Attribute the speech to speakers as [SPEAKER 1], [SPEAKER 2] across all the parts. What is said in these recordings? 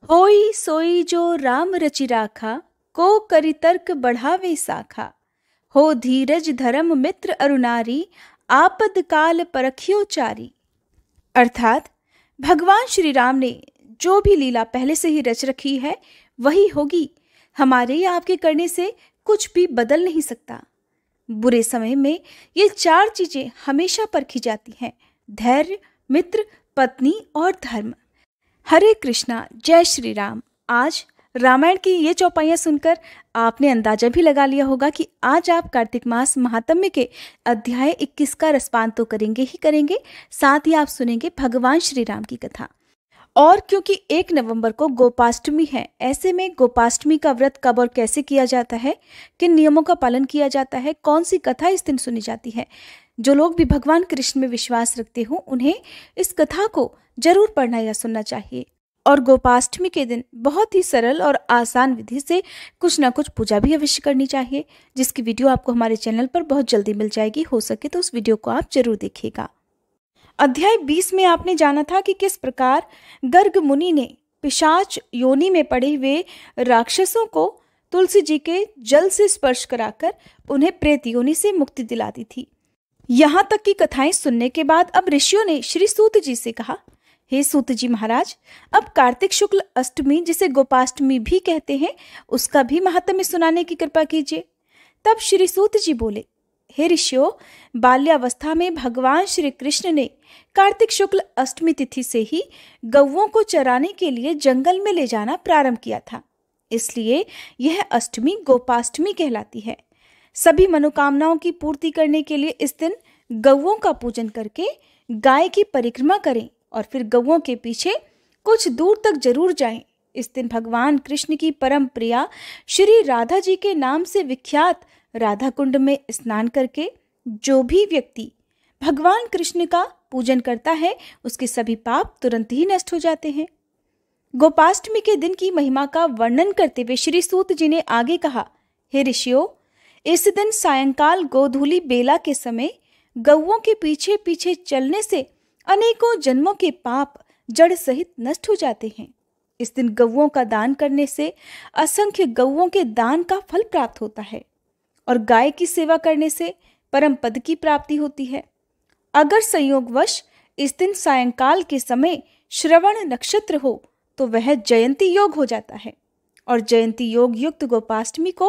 [SPEAKER 1] होई सोई जो राम रचि राखा, को करि तर्क बढ़ावे साखा। हो धीरज धर्म मित्र अरुनारी, आपद काल परखियो चारी। अर्थात भगवान श्री राम ने जो भी लीला पहले से ही रच रखी है वही होगी। हमारे या आपके करने से कुछ भी बदल नहीं सकता। बुरे समय में ये 4 चीजें हमेशा परखी जाती हैं: धैर्य, मित्र, पत्नी और धर्म। हरे कृष्णा, जय श्री राम। आज रामायण की ये चौपाइयाँ सुनकर आपने अंदाजा भी लगा लिया होगा कि आज आप कार्तिक मास महात्म्य के अध्याय 21 का रसपान तो करेंगे ही करेंगे, साथ ही आप सुनेंगे भगवान श्री राम की कथा। और क्योंकि 1 नवंबर को गोपाष्टमी है, ऐसे में गोपाष्टमी का व्रत कब और कैसे किया जाता है, किन नियमों का पालन किया जाता है, कौन सी कथा इस दिन सुनी जाती है, जो लोग भी भगवान कृष्ण में विश्वास रखते हो उन्हें इस कथा को जरूर पढ़ना या सुनना चाहिए। और गोपाष्टमी के दिन बहुत ही सरल और आसान विधि से कुछ ना कुछ पूजा भी अवश्य करनी चाहिए, जिसकी वीडियो आपको हमारे चैनल पर बहुत जल्दी मिल जाएगी। हो सके तो उस वीडियो को आप जरूर देखिएगा। अध्याय 20 में आपने जाना था कि किस प्रकार गर्ग मुनि ने पिशाच योनि में पड़े हुए राक्षसों को तुलसी जी के जल से स्पर्श कराकर उन्हें प्रेत योनि से मुक्ति दिला दी थी। यहाँ तक की कथाएं सुनने के बाद अब ऋषियों ने श्री सूत जी से कहा, हे सूत जी महाराज, अब कार्तिक शुक्ल अष्टमी, जिसे गोपाष्टमी भी कहते हैं, उसका भी महात्म्य सुनाने की कृपा कीजिए। तब श्री सूत जी बोले, हे ऋषियों, बाल्यावस्था में भगवान श्री कृष्ण ने कार्तिक शुक्ल अष्टमी तिथि से ही गौओं को चराने के लिए जंगल में ले जाना प्रारंभ किया था। इसलिए यह अष्टमी गोपाष्टमी कहलाती है। सभी मनोकामनाओं की पूर्ति करने के लिए इस दिन गौओं का पूजन करके गाय की परिक्रमा करें और फिर गौओं के पीछे कुछ दूर तक जरूर जाएं। इस दिन भगवान कृष्ण की परम प्रिया श्री राधा जी के नाम से विख्यात राधा कुंड में स्नान करके जो भी व्यक्ति भगवान कृष्ण का पूजन करता है उसके सभी पाप तुरंत ही नष्ट हो जाते हैं। गोपाष्टमी के दिन की महिमा का वर्णन करते हुए श्री सूत जी ने आगे कहा, हे ऋषियों, इस दिन सायंकाल गोधूली बेला के समय गौओं के पीछे पीछे चलने से अनेकों जन्मों के पाप जड़ सहित नष्ट हो जाते हैं। इस दिन गौओं का दान करने से असंख्य गौओं के दान का फल प्राप्त होता है और गाय की सेवा करने से परम पद की प्राप्ति होती है। अगर संयोगवश इस दिन सायंकाल के समय श्रवण नक्षत्र हो तो वह जयंती योग हो जाता है और जयंती योग युक्त गोपाष्टमी को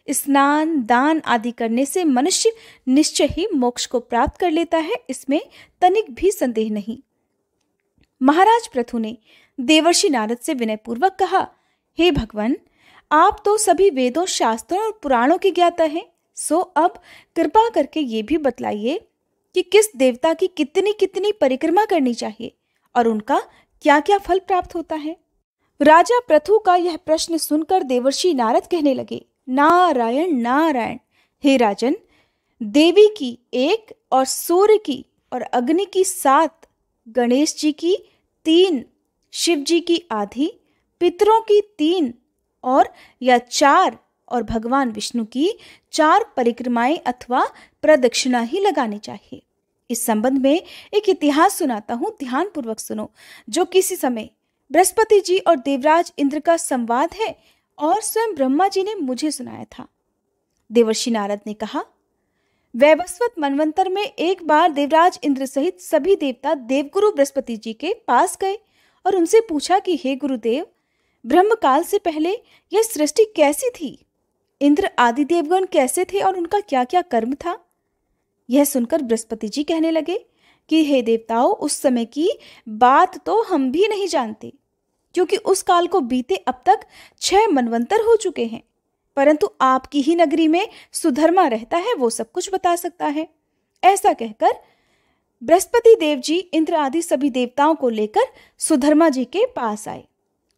[SPEAKER 1] स्नान दान आदि करने से मनुष्य निश्चय ही मोक्ष को प्राप्त कर लेता है, इसमें तनिक भी संदेह नहीं। महाराज पृथु ने देवर्षि नारद से विनयपूर्वक कहा, हे भगवान, आप तो सभी वेदों, शास्त्रों और पुराणों के ज्ञाता हैं, सो अब कृपा करके ये भी बतलाइए कि किस देवता की कितनी कितनी परिक्रमा करनी चाहिए और उनका क्या क्या फल प्राप्त होता है। राजा पृथु का यह प्रश्न सुनकर देवर्षि नारद कहने लगे, नारायण नारायण। हे राजन, देवी की 1 और सूर्य की और अग्नि की 7, गणेश जी की 3, शिव जी की आधी, पितरों की 3 और या 4 और भगवान विष्णु की 4 परिक्रमाएं अथवा प्रदक्षिणा ही लगानी चाहिए। इस संबंध में एक इतिहास सुनाता हूं, ध्यान पूर्वक सुनो, जो किसी समय बृहस्पति जी और देवराज इंद्र का संवाद है और स्वयं ब्रह्मा जी ने मुझे सुनाया था। देवर्षि नारद ने कहा, वैवस्वत मनवंतर में एक बार देवराज इंद्र सहित सभी देवता देवगुरु बृहस्पति जी के पास गए और उनसे पूछा कि हे गुरुदेव, ब्रह्म काल से पहले यह सृष्टि कैसी थी, इंद्र आदि देवगण कैसे थे और उनका क्या क्या कर्म था। यह सुनकर बृहस्पति जी कहने लगे कि हे देवताओं, उस समय की बात तो हम भी नहीं जानते, क्योंकि उस काल को बीते अब तक 6 मनवंतर हो चुके हैं, परंतु आपकी ही नगरी में सुधर्मा रहता है, वो सब कुछ बता सकता है। ऐसा कहकर बृहस्पति देव जी इंद्र आदि सभी देवताओं को लेकर सुधर्मा जी के पास आए।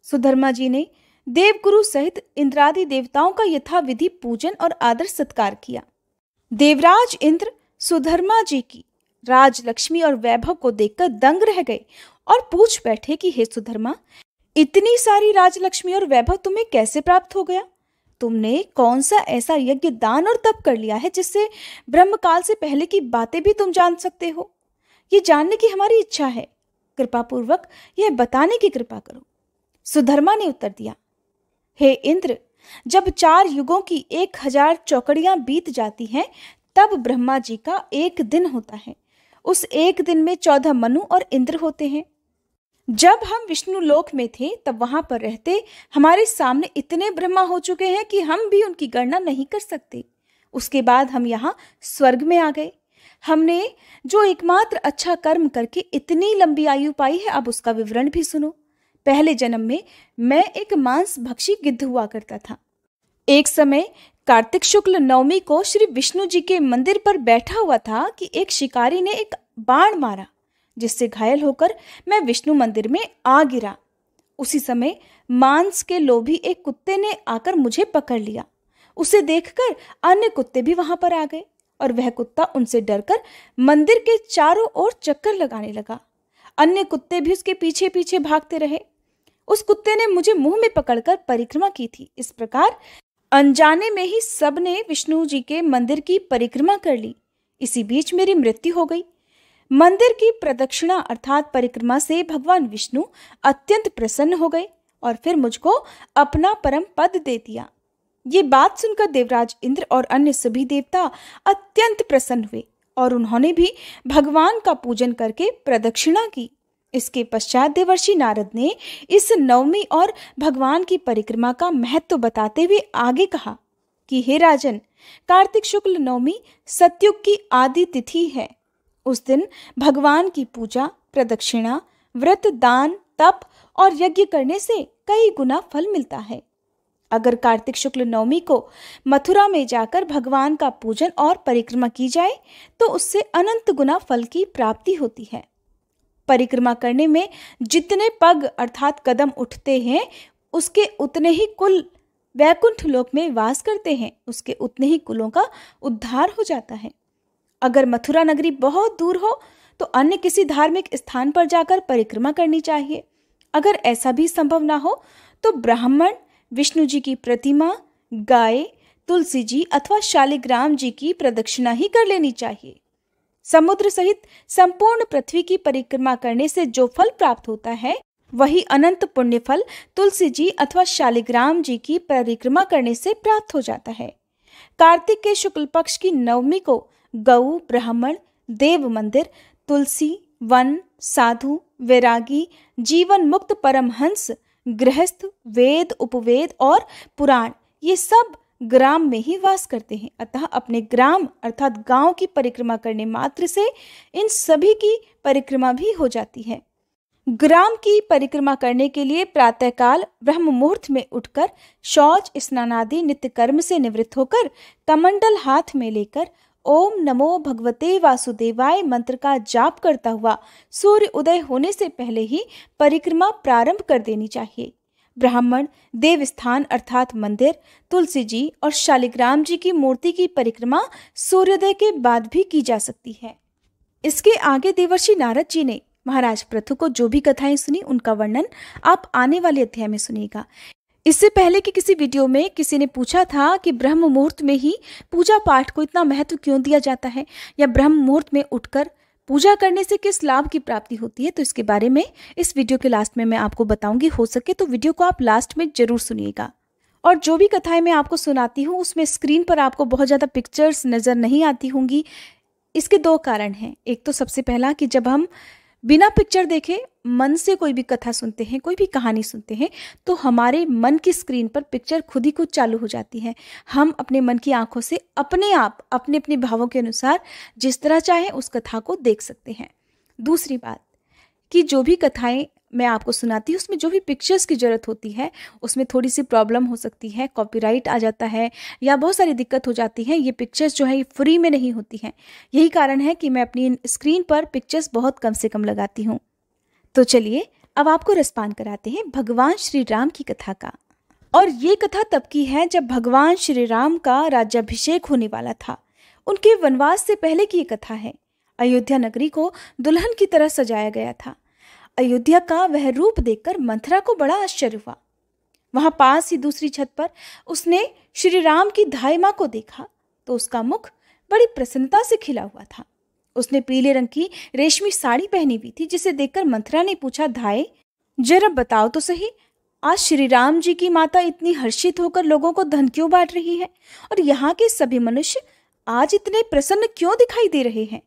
[SPEAKER 1] सुधर्मा जी ने देवगुरु सहित इंद्रादि देवताओं का यथाविधि पूजन और आदर सत्कार किया। देवराज इंद्र सुधर्मा जी की राजलक्ष्मी और वैभव को देखकर दंग रह गए और पूछ बैठे कि हे सुधर्मा, इतनी सारी राजलक्ष्मी और वैभव तुम्हें कैसे प्राप्त हो गया? तुमने कौन सा ऐसा यज्ञ, दान और तप कर लिया है जिससे ब्रह्मकाल से पहले की बातें भी तुम जान सकते हो? ये जानने की हमारी इच्छा है, कृपा पूर्वक यह बताने की कृपा करो। सुधर्मा ने उत्तर दिया, हे इंद्र, जब 4 युगों की 1000 चौकड़ियां बीत जाती हैं तब ब्रह्मा जी का एक दिन होता है। उस एक दिन में 14 मनु और इंद्र होते हैं। जब हम विष्णु लोक में थे तब वहां पर रहते हमारे सामने इतने ब्रह्मा हो चुके हैं कि हम भी उनकी गणना नहीं कर सकते। उसके बाद हम यहाँ स्वर्ग में आ गए। हमने जो एकमात्र अच्छा कर्म करके इतनी लंबी आयु पाई है, अब उसका विवरण भी सुनो। पहले जन्म में मैं एक मांस भक्षी गिद्ध हुआ करता था। एक समय कार्तिक शुक्ल नवमी को श्री विष्णु जी के मंदिर पर बैठा हुआ था कि एक शिकारी ने एक बाण मारा, जिससे घायल होकर मैं विष्णु मंदिर में आ गिरा। उसी समय मांस के लोभी एक कुत्ते ने आकर मुझे पकड़ लिया। उसे देखकर अन्य कुत्ते भी वहां पर आ गए और वह कुत्ता उनसे डरकर मंदिर के चारों ओर चक्कर लगाने लगा। अन्य कुत्ते भी उसके पीछे पीछे भागते रहे। उस कुत्ते ने मुझे मुंह में पकड़कर परिक्रमा की थी। इस प्रकार अनजाने में ही सबने विष्णु जी के मंदिर की परिक्रमा कर ली। इसी बीच मेरी मृत्यु हो गई। मंदिर की प्रदक्षिणा अर्थात परिक्रमा से भगवान विष्णु अत्यंत प्रसन्न हो गए और फिर मुझको अपना परम पद दे दिया। ये बात सुनकर देवराज इंद्र और अन्य सभी देवता अत्यंत प्रसन्न हुए और उन्होंने भी भगवान का पूजन करके प्रदक्षिणा की। इसके पश्चात देवर्षि नारद ने इस नवमी और भगवान की परिक्रमा का महत्व बताते हुए आगे कहा कि हे राजन, कार्तिक शुक्ल नवमी सतयुग की आदि तिथि है। उस दिन भगवान की पूजा, प्रदक्षिणा, व्रत, दान, तप और यज्ञ करने से कई गुना फल मिलता है। अगर कार्तिक शुक्ल नवमी को मथुरा में जाकर भगवान का पूजन और परिक्रमा की जाए तो उससे अनंत गुना फल की प्राप्ति होती है। परिक्रमा करने में जितने पग अर्थात कदम उठते हैं उसके उतने ही कुल वैकुंठ लोक में वास करते हैं, उसके उतने ही कुलों का उद्धार हो जाता है। अगर मथुरा नगरी बहुत दूर हो तो अन्य किसी धार्मिक स्थान पर जाकर परिक्रमा करनी चाहिए। अगर ऐसा भी संभव ना हो तो ब्राह्मण, विष्णु जी की प्रतिमा, गाय, तुलसी जी अथवा शालिग्राम जी की प्रदक्षिणा ही कर लेनी चाहिए। समुद्र सहित संपूर्ण पृथ्वी की परिक्रमा करने से जो फल प्राप्त होता है वही अनंत पुण्य फल तुलसी जी अथवा शालिग्राम जी की परिक्रमा करने से प्राप्त हो जाता है। कार्तिक के शुक्ल पक्ष की नवमी को गऊ, ब्राह्मण, देव मंदिर, तुलसी, वन, साधु, वैरागी, जीवन मुक्त परमहंस, गृहस्थ, वेद, उपवेद और पुराण ये सब ग्राम में ही वास करते हैं। अतः अपने ग्राम अर्थात गांव की परिक्रमा करने मात्र से इन सभी की परिक्रमा भी हो जाती है। ग्राम की परिक्रमा करने के लिए प्रातःकाल ब्रह्म मुहूर्त में उठकर शौच, स्नानादि नित्य कर्म से निवृत्त होकर कमंडल हाथ में लेकर ओम नमो भगवते वासुदेवाय मंत्र का जाप करता हुआ सूर्य उदय होने से पहले ही परिक्रमा प्रारंभ कर देनी चाहिए। ब्राह्मण, देवस्थान अर्थात मंदिर, तुलसी जी और शालिग्राम जी की मूर्ति की परिक्रमा सूर्योदय के बाद भी की जा सकती है। इसके आगे देवर्षि नारद जी ने महाराज पृथु को जो भी कथाएं सुनी उनका वर्णन आप आने वाले अध्याय में सुनिएगा। इससे पहले कि किसी वीडियो में किसी ने पूछा था कि ब्रह्म मुहूर्त में ही पूजा पाठ को इतना महत्व क्यों दिया जाता है या ब्रह्म मुहूर्त में उठकर पूजा करने से किस लाभ की प्राप्ति होती है, तो इसके बारे में इस वीडियो के लास्ट में मैं आपको बताऊंगी। हो सके तो वीडियो को आप लास्ट में जरूर सुनिएगा। और जो भी कथाएं मैं आपको सुनाती हूँ उसमें स्क्रीन पर आपको बहुत ज़्यादा पिक्चर्स नज़र नहीं आती होंगी। इसके 2 कारण हैं। एक तो सबसे पहला कि जब हम बिना पिक्चर देखे मन से कोई भी कथा सुनते हैं, कोई भी कहानी सुनते हैं, तो हमारे मन की स्क्रीन पर पिक्चर खुद ही खुद चालू हो जाती है। हम अपने मन की आंखों से अपने आप अपने अपने भावों के अनुसार जिस तरह चाहे उस कथा को देख सकते हैं। दूसरी बात कि जो भी कथाएं मैं आपको सुनाती हूँ उसमें जो भी पिक्चर्स की ज़रूरत होती है उसमें थोड़ी सी प्रॉब्लम हो सकती है, कॉपीराइट आ जाता है या बहुत सारी दिक्कत हो जाती है। ये पिक्चर्स जो है ये फ्री में नहीं होती हैं। यही कारण है कि मैं अपनी स्क्रीन पर पिक्चर्स बहुत कम से कम लगाती हूँ। तो चलिए अब आपको रसपान कराते हैं भगवान श्री राम की कथा का। और ये कथा तब की है जब भगवान श्री राम का राज्याभिषेक होने वाला था। उनके वनवास से पहले की ये कथा है। अयोध्या नगरी को दुल्हन की तरह सजाया गया था। अयोध्या का वह रूप देखकर मंथरा को बड़ा आश्चर्य हुआ। वहां पास ही दूसरी छत पर उसने श्री राम की धाई मां को देखा तो उसका मुख बड़ी प्रसन्नता से खिला हुआ था। उसने पीले रंग की रेशमी साड़ी पहनी हुई थी, जिसे देखकर मंथरा ने पूछा, धाई जरा बताओ तो सही, आज श्री राम जी की माता इतनी हर्षित होकर लोगों को धन क्यों बांट रही है, और यहाँ के सभी मनुष्य आज इतने प्रसन्न क्यों दिखाई दे रहे हैं?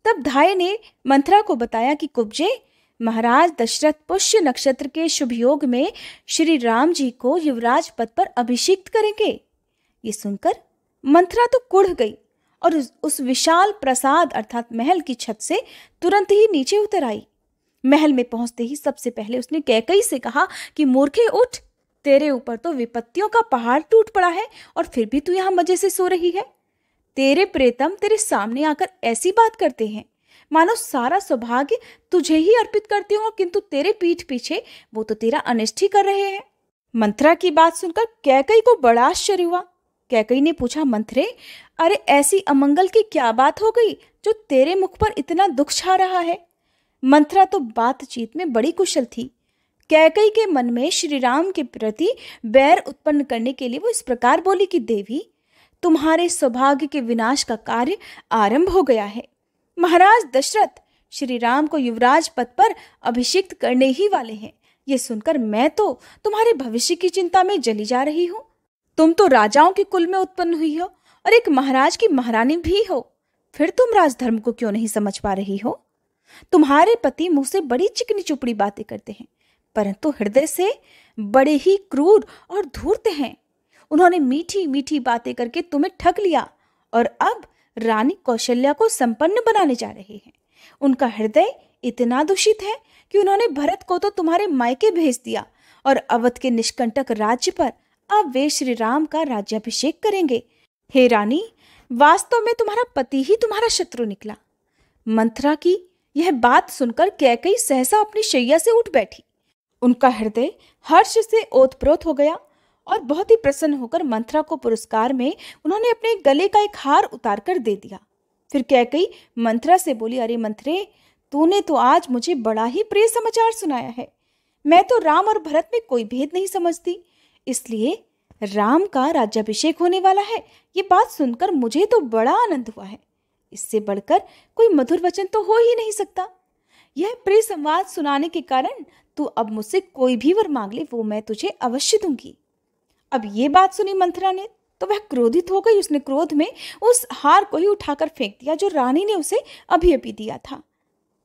[SPEAKER 1] तब धाय ने मंथरा को बताया कि कुब्जे, महाराज दशरथ पुष्य नक्षत्र के शुभ योग में श्री राम जी को युवराज पद पर अभिषिक्त करेंगे। ये सुनकर मंथरा तो कुढ़ गई और उस विशाल प्रासाद अर्थात महल की छत से तुरंत ही नीचे उतर आई। महल में पहुंचते ही सबसे पहले उसने कैकई से कहा कि मूर्खे उठ, तेरे ऊपर तो विपत्तियों का पहाड़ टूट पड़ा है और फिर भी तू यहाँ मजे से सो रही है। तेरे प्रेतम तेरे सामने आकर ऐसी बात करते हैं मानो सारा सौभाग्य तुझे ही अर्पित करते हो, किंतु तेरे पीठ पीछे वो तो तेरा अनिष्ट ही कर रहे हैं। मंथरा की बात सुनकर कैकई को बड़ा आश्चर्य हुआ। कैकई ने पूछा, मंथरे, अरे ऐसी अमंगल की क्या बात हो गई जो तेरे मुख पर इतना दुख छा रहा है? मंथरा तो बातचीत में बड़ी कुशल थी। कैकई के मन में श्री राम के प्रति बैर उत्पन्न करने के लिए वो इस प्रकार बोली कि देवी, तुम्हारे सौभाग्य के विनाश का कार्य आरंभ हो गया है। महाराज दशरथ श्री राम को युवराज पद पर अभिषिक्त करने ही वाले हैं। ये सुनकर मैं तो तुम्हारे भविष्य की चिंता में जली जा रही हूँ। तुम तो राजाओं के कुल में उत्पन्न हुई हो और एक महाराज की महारानी भी हो, फिर तुम राजधर्म को क्यों नहीं समझ पा रही हो? तुम्हारे पति मुंह से बड़ी चिकनी चुपड़ी बातें करते हैं, परंतु हृदय से बड़े ही क्रूर और धूर्त हैं। उन्होंने मीठी मीठी बातें करके तुम्हें ठग लिया और अब रानी कौशल्या को संपन्न बनाने जा रहे हैं। उनका हृदय इतना दूषित है कि उन्होंने भरत को तो तुम्हारे मायके भेज दिया और अवध के निष्कंटक राज्य पर अब वे श्री राम का राज्याभिषेक करेंगे। हे रानी, वास्तव में तुम्हारा पति ही तुम्हारा शत्रु निकला। मंथरा की यह बात सुनकर कैकई सहसा अपनी शैया से उठ बैठी। उनका हृदय हर्ष से ओतप्रोत हो गया और बहुत ही प्रसन्न होकर मंथरा को पुरस्कार में उन्होंने अपने गले का एक हार उतार कर दे दिया। फिर कैकई मंथरा से बोली, अरे मंथरे, तूने तो आज मुझे बड़ा ही प्रिय समाचार सुनाया है। मैं तो राम और भरत में कोई भेद नहीं समझती, इसलिए राम का राज्याभिषेक होने वाला है, ये बात सुनकर मुझे तो बड़ा आनंद हुआ है। इससे बढ़कर कोई मधुर वचन तो हो ही नहीं सकता। यह प्रिय संवाद सुनाने के कारण तू अब मुझसे कोई भी वर मांग ले, वो मैं तुझे अवश्य दूंगी। अब ये बात सुनी मंथरा ने तो वह क्रोधित हो गई। उसने क्रोध में उस हार को ही उठाकर फेंक दिया जो रानी ने उसे अभी अभी दिया था।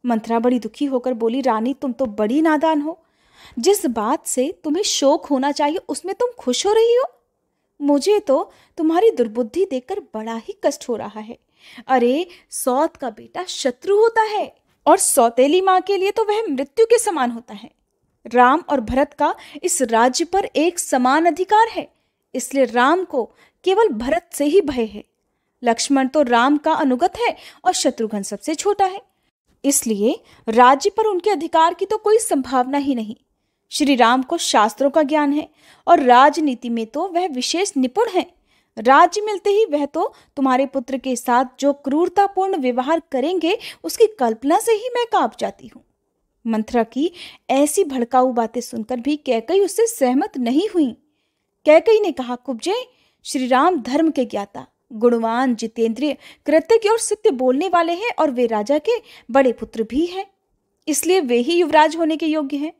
[SPEAKER 1] मंथरा बड़ी दुखी होकर बोली, रानी, तुम तो बड़ी नादान हो। जिस बात से तुम्हें शोक होना चाहिए उसमें तुम खुश हो रही हो। मुझे तो तुम्हारी दुर्बुद्धि देखकर बड़ा ही कष्ट हो रहा है। अरे, सौत का बेटा शत्रु होता है और सौतेली माँ के लिए तो वह मृत्यु के समान होता है। राम और भरत का इस राज्य पर एक समान अधिकार है, इसलिए राम को केवल भरत से ही भय है। लक्ष्मण तो राम का अनुगत है और शत्रुघ्न सबसे छोटा है, इसलिए राज्य पर उनके अधिकार की तो कोई संभावना ही नहीं। श्री राम को शास्त्रों का ज्ञान है और राजनीति में तो वह विशेष निपुण है। राज्य मिलते ही वह तो तुम्हारे पुत्र के साथ जो क्रूरतापूर्ण व्यवहार करेंगे उसकी कल्पना से ही मैं कांप जाती हूँ। मंथरा की ऐसी भड़काऊ बातें सुनकर भी कैकई उससे सहमत नहीं हुई। कैकई ने कहा, कुब्जे, श्री राम धर्म के ज्ञाता, गुणवान, जितेंद्रिय, कृतज्ञ और सत्य बोलने वाले हैं और वे राजा के बड़े पुत्र भी हैं, इसलिए वे ही युवराज होने के योग्य हैं।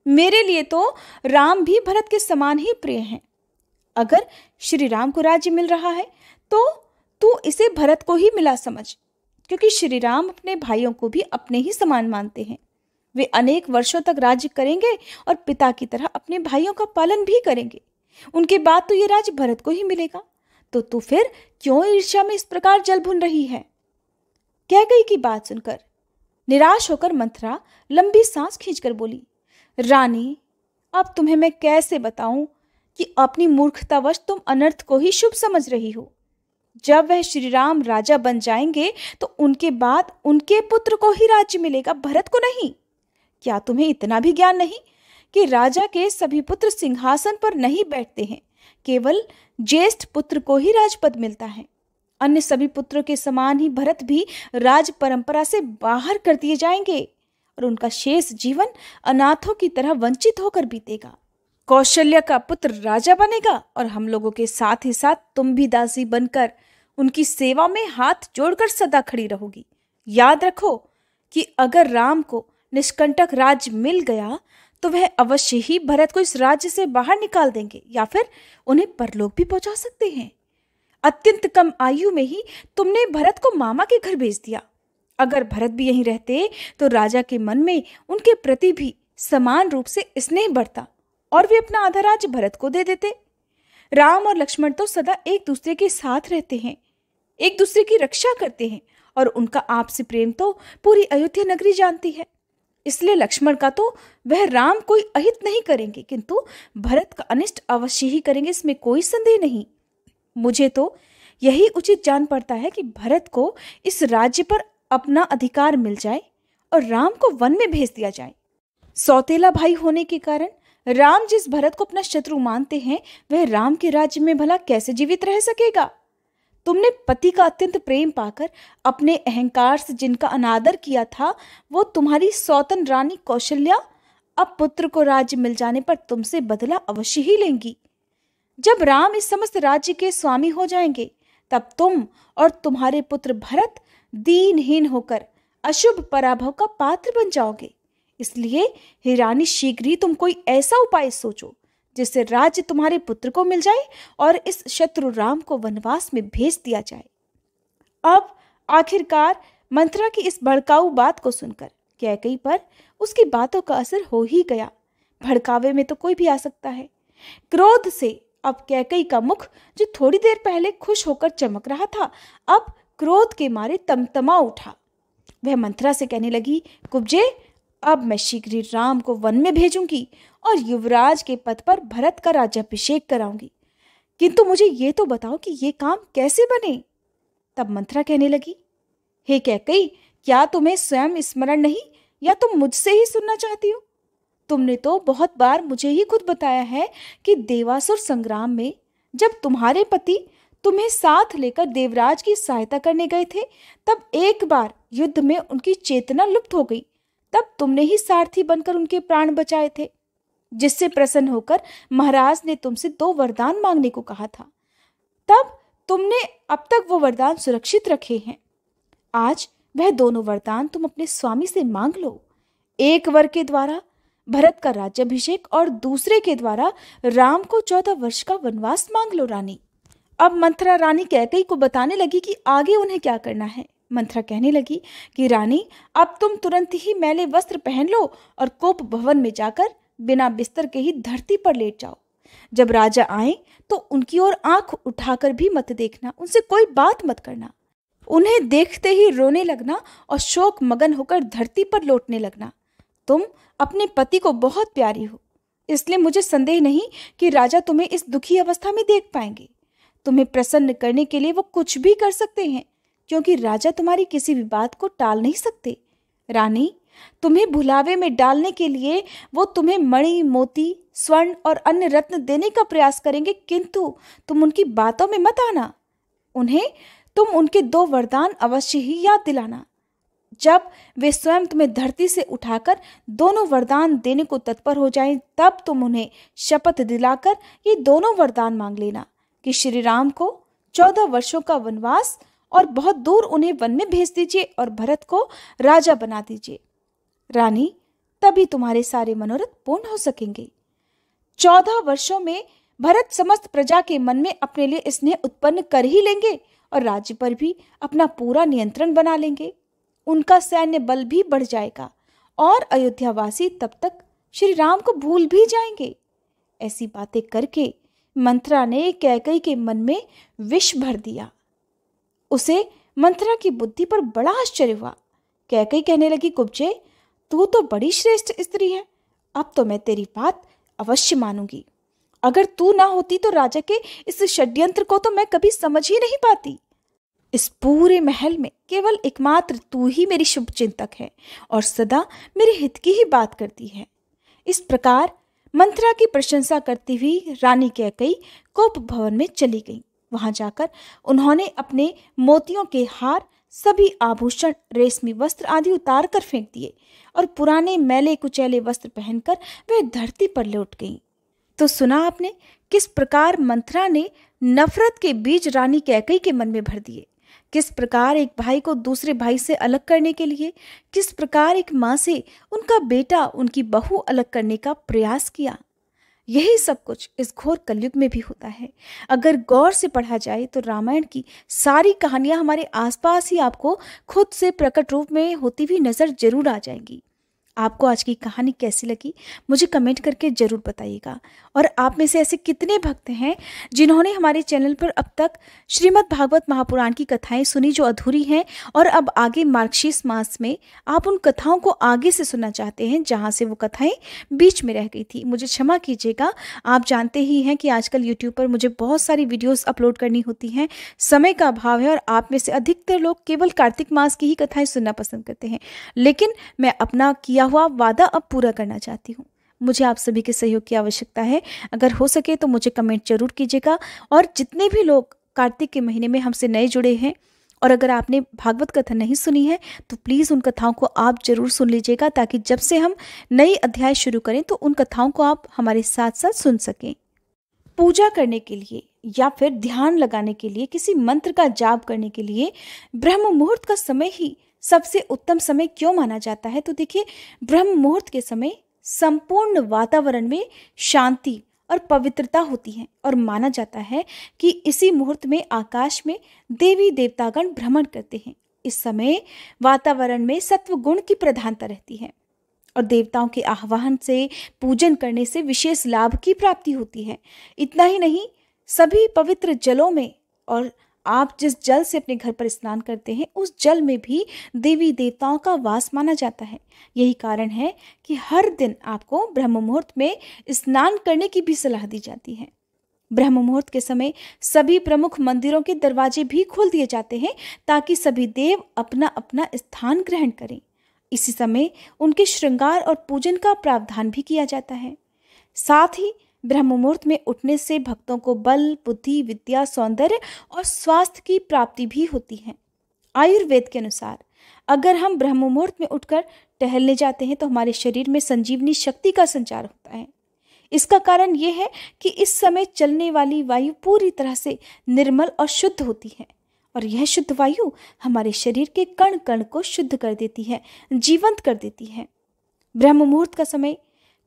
[SPEAKER 1] मेरे लिए तो राम भी भरत के समान ही प्रिय हैं। अगर श्री राम को राज्य मिल रहा है तो तू इसे भरत को ही मिला समझ, क्योंकि श्री राम अपने भाइयों को भी अपने ही समान मानते हैं। वे अनेक वर्षों तक राज्य करेंगे और पिता की तरह अपने भाइयों का पालन भी करेंगे। उनके बाद तो ये राज्य भरत को ही मिलेगा। तो तू फिर क्यों ईर्ष्या में इस प्रकार जल भुन रही है? कैकई की बात सुनकर निराश होकर मंथरा लंबी सांस खींचकर बोली, रानी, अब तुम्हें मैं कैसे बताऊं कि अपनी मूर्खतावश तुम अनर्थ को ही शुभ समझ रही हो। जब वह श्री राम राजा बन जाएंगे तो उनके बाद उनके पुत्र को ही राज्य मिलेगा, भरत को नहीं। क्या तुम्हें इतना भी ज्ञान नहीं कि राजा के सभी पुत्र सिंहासन पर नहीं बैठते हैं, केवल ज्येष्ठ पुत्र को ही राजपद मिलता है। अन्य सभी पुत्रों के समान ही भरत भी राज परंपरा से बाहर कर दिए जाएंगे और उनका शेष जीवन अनाथों की तरह वंचित होकर बीतेगा। कौशल्या का पुत्र राजा बनेगा और हम लोगों के साथ ही साथ तुम भी दासी बनकर उनकी सेवा में हाथ जोड़कर सदा खड़ी रहोगी। याद रखो कि अगर राम को निष्कंटक राज्य मिल गया तो वह अवश्य ही भरत को इस राज्य से बाहर निकाल देंगे या फिर उन्हें परलोक भी पहुंचा सकते हैं। अत्यंत कम आयु में ही तुमने भरत को मामा के घर भेज दिया। अगर भरत भी यहीं रहते तो राजा के मन में उनके प्रति भी समान रूप से स्नेह बढ़ता और वे अपना आधा राज्य भरत को दे देते। राम और लक्ष्मण तो सदा एक दूसरे के साथ रहते हैं, एक दूसरे की रक्षा करते हैं और उनका आपसी प्रेम तो पूरी अयोध्या नगरी जानती है। इसलिए लक्ष्मण का तो वह राम कोई अहित नहीं करेंगे, किंतु भरत का अनिष्ट अवश्य ही करेंगे, इसमें कोई संदेह नहीं। मुझे तो यही उचित जान पड़ता है कि भरत को इस राज्य पर अपना अधिकार मिल जाए और राम को वन में भेज दिया जाए। सौतेला भाई होने के कारण राम जिस भरत को अपना शत्रु मानते हैं, वह राम के राज्य में भला कैसे जीवित रह सकेगा? तुमने पति का अत्यंत प्रेम पाकर अपने अहंकार से जिनका अनादर किया था, वो तुम्हारी सौतन रानी कौशल्या अब पुत्र को राज्य मिल जाने पर तुमसे बदला अवश्य ही लेंगी। जब राम इस समस्त राज्य के स्वामी हो जाएंगे, तब तुम और तुम्हारे पुत्र भरत दीनहीन होकर अशुभ पराभव का पात्र बन जाओगे। इसलिए हे रानी, शीघ्र ही तुम कोई ऐसा उपाय सोचो जिससे राज्य तुम्हारे पुत्र को मिल जाए और इस शत्रु राम को वनवास में भेज दिया जाए। अब आखिरकार मंथरा की इस भड़काऊ बात को सुनकर कैकेयी पर उसकी बातों का असर हो ही गया। भड़कावे में तो कोई भी आ सकता है। क्रोध से अब कैकेयी का मुख, जो थोड़ी देर पहले खुश होकर चमक रहा था, अब क्रोध के मारे तमतमा उठा। वह मंथरा से कहने लगी, कुब्जे, अब मैं शीघ्र ही राम को वन में भेजूंगी और युवराज के पद पर भरत का राज्याभिषेक कराऊंगी, किंतु मुझे ये तो बताओ कि ये काम कैसे बने। तब मंथरा कहने लगी, हे कैकेयी, क्या तुम्हें स्वयं स्मरण नहीं या तुम मुझसे ही सुनना चाहती हो? तुमने तो बहुत बार मुझे ही खुद बताया है कि देवासुर संग्राम में जब तुम्हारे पति तुम्हें साथ लेकर देवराज की सहायता करने गए थे, तब एक बार युद्ध में उनकी चेतना लुप्त हो गई। तब तुमने ही सारथी बनकर उनके प्राण बचाए थे, जिससे प्रसन्न होकर महाराज ने तुमसे 2 वरदान मांगने को कहा था। तब तुमने अब तक वो वरदान सुरक्षित रखे हैं। आज वह दोनों वरदान तुम अपने स्वामी से मांग लो। एक वर के द्वारा भरत का राज्याभिषेक और दूसरे के द्वारा राम को 14 वर्ष का वनवास मांग लो रानी। अब मंथरा रानी कैकेयी को बताने लगी कि आगे उन्हें क्या करना है। मंथरा कहने लगी कि रानी, अब तुम तुरंत ही मैले वस्त्र पहन लो और कोप भवन में जाकर बिना बिस्तर के ही धरती पर लेट जाओ। जब राजा आए तो उनकी ओर आंख उठाकर भी मत देखना, उनसे कोई बात मत करना। उन्हें देखते ही रोने लगना और शोक मगन होकर धरती पर लौटने लगना। तुम अपने पति को बहुत प्यारी हो, इसलिए मुझे संदेह नहीं कि राजा तुम्हें इस दुखी अवस्था में देख पाएंगे। तुम्हें प्रसन्न करने के लिए वो कुछ भी कर सकते हैं, क्योंकि राजा तुम्हारी किसी भी बात को टाल नहीं सकते। रानी, तुम्हें भुलावे में डालने के लिए वो तुम्हें मणि, मोती, स्वर्ण और अन्य रत्न देने का प्रयास करेंगे, किंतु तुम उनकी बातों में मत आना। उन्हें तुम उनके 2 वरदान अवश्य ही याद दिलाना। जब वे स्वयं तुम्हें धरती से उठाकर दोनों वरदान देने को तत्पर हो जाएं, तब तुम उन्हें शपथ दिलाकर ये दोनों वरदान मांग लेना कि श्री राम को 14 वर्षों का वनवास और बहुत दूर उन्हें वन में भेज दीजिए और भरत को राजा बना दीजिए। रानी, तभी तुम्हारे सारे मनोरथ पूर्ण हो सकेंगे। 14 वर्षों में भरत समस्त प्रजा के मन में अपने लिए स्नेह उत्पन्न कर ही लेंगे और राज्य पर भी अपना पूरा नियंत्रण बना लेंगे। उनका सैन्य बल भी बढ़ जाएगा और अयोध्यावासी तब तक श्री राम को भूल भी जाएंगे। ऐसी बातें करके मंथरा ने कैकेयी के मन में विष भर दिया। उसे मंथरा की बुद्धि पर बड़ा आश्चर्य हुआ। कैकेयी कहने लगी, कुब्जे, तू तो बड़ी श्रेष्ठ स्त्री है, अब तो मैं तेरी बात अवश्य मानूंगी। अगर तू ना होती तो राजा के इस षड्यंत्र को तो मैं कभी समझ ही नहीं पाती। इस पूरे महल में केवल एकमात्र तू ही मेरी शुभ चिंतक है और सदा मेरे हित की ही बात करती है। इस प्रकार मंथरा की प्रशंसा करती हुई रानी कैकेयी कोप भवन में चली गई। वहां जाकर उन्होंने अपने मोतियों के हार, सभी आभूषण, रेशमी वस्त्र आदि उतार कर फेंक दिए और पुराने मैले कुचैले वस्त्र पहनकर वह धरती पर लौट गईं। तो सुना आपने किस प्रकार मंथरा ने नफरत के बीज रानी कैकेयी के मन में भर दिए, किस प्रकार एक भाई को दूसरे भाई से अलग करने के लिए, किस प्रकार एक माँ से उनका बेटा, उनकी बहू अलग करने का प्रयास किया। यही सब कुछ इस घोर कलयुग में भी होता है। अगर गौर से पढ़ा जाए तो रामायण की सारी कहानियां हमारे आसपास ही आपको खुद से प्रकट रूप में होती हुई नजर जरूर आ जाएंगी। आपको आज की कहानी कैसी लगी मुझे कमेंट करके जरूर बताइएगा। और आप में से ऐसे कितने भक्त हैं जिन्होंने हमारे चैनल पर अब तक श्रीमद् भागवत महापुराण की कथाएं सुनी जो अधूरी हैं, और अब आगे मार्गशीर्ष मास में आप उन कथाओं को आगे से सुनना चाहते हैं जहां से वो कथाएं बीच में रह गई थी। मुझे क्षमा कीजिएगा, आप जानते ही हैं कि आजकल यूट्यूब पर मुझे बहुत सारी वीडियोस अपलोड करनी होती हैं, समय का अभाव है, और आप में से अधिकतर लोग केवल कार्तिक मास की ही कथाएं सुनना पसंद करते हैं। लेकिन मैं अपना किया हुआ वादा अब पूरा करना चाहती हूँ। मुझे आप सभी के सहयोग की आवश्यकता है। अगर हो सके तो मुझे कमेंट जरूर कीजिएगा। और जितने भी लोग कार्तिक के महीने में हमसे नए जुड़े हैं, और अगर आपने भागवत कथा नहीं सुनी है तो प्लीज़ उन कथाओं को आप जरूर सुन लीजिएगा, ताकि जब से हम नई अध्याय शुरू करें तो उन कथाओं को आप हमारे साथ साथ सुन सकें। पूजा करने के लिए या फिर ध्यान लगाने के लिए, किसी मंत्र का जाप करने के लिए ब्रह्म मुहूर्त का समय ही सबसे उत्तम समय क्यों माना जाता है? तो देखिए, ब्रह्म मुहूर्त के समय संपूर्ण वातावरण में शांति और पवित्रता होती है, और माना जाता है कि इसी मुहूर्त में आकाश में देवी देवतागण भ्रमण करते हैं। इस समय वातावरण में सत्व गुण की प्रधानता रहती है, और देवताओं के आह्वान से, पूजन करने से विशेष लाभ की प्राप्ति होती है। इतना ही नहीं, सभी पवित्र जलों में, और आप जिस जल से अपने घर पर स्नान करते हैं उस जल में भी देवी देवताओं का वास माना जाता है। यही कारण है कि हर दिन आपको ब्रह्म मुहूर्त में स्नान करने की भी सलाह दी जाती है। ब्रह्म मुहूर्त के समय सभी प्रमुख मंदिरों के दरवाजे भी खोल दिए जाते हैं, ताकि सभी देव अपना अपना स्थान ग्रहण करें। इसी समय उनके श्रृंगार और पूजन का प्रावधान भी किया जाता है। साथ ही ब्रह्म मुहूर्त में उठने से भक्तों को बल, बुद्धि, विद्या, सौंदर्य और स्वास्थ्य की प्राप्ति भी होती है। आयुर्वेद के अनुसार अगर हम ब्रह्म मुहूर्त में उठकर टहलने जाते हैं तो हमारे शरीर में संजीवनी शक्ति का संचार होता है। इसका कारण यह है कि इस समय चलने वाली वायु पूरी तरह से निर्मल और शुद्ध होती है, और यह शुद्ध वायु हमारे शरीर के कण कण को शुद्ध कर देती है, जीवंत कर देती है। ब्रह्म मुहूर्त का समय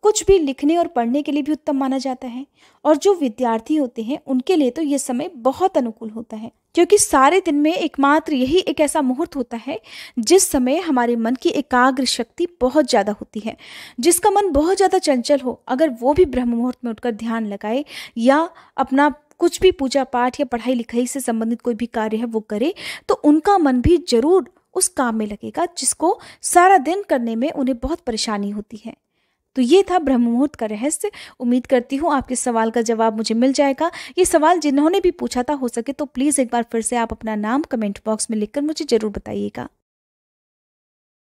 [SPEAKER 1] कुछ भी लिखने और पढ़ने के लिए भी उत्तम माना जाता है, और जो विद्यार्थी होते हैं उनके लिए तो यह समय बहुत अनुकूल होता है, क्योंकि सारे दिन में एकमात्र यही एक ऐसा मुहूर्त होता है जिस समय हमारे मन की एकाग्र शक्ति बहुत ज़्यादा होती है। जिसका मन बहुत ज़्यादा चंचल हो, अगर वो भी ब्रह्म मुहूर्त में उठकर ध्यान लगाए या अपना कुछ भी पूजा पाठ या पढ़ाई लिखाई से संबंधित कोई भी कार्य है वो करे, तो उनका मन भी जरूर उस काम में लगेगा जिसको सारा दिन करने में उन्हें बहुत परेशानी होती है। तो ये था ब्रह्म मुहूर्त का रहस्य। उम्मीद करती हूँ आपके सवाल का जवाब मुझे मिल जाएगा। ये सवाल जिन्होंने भी पूछा था, हो सके तो प्लीज़ एक बार फिर से आप अपना नाम कमेंट बॉक्स में लिखकर मुझे ज़रूर बताइएगा।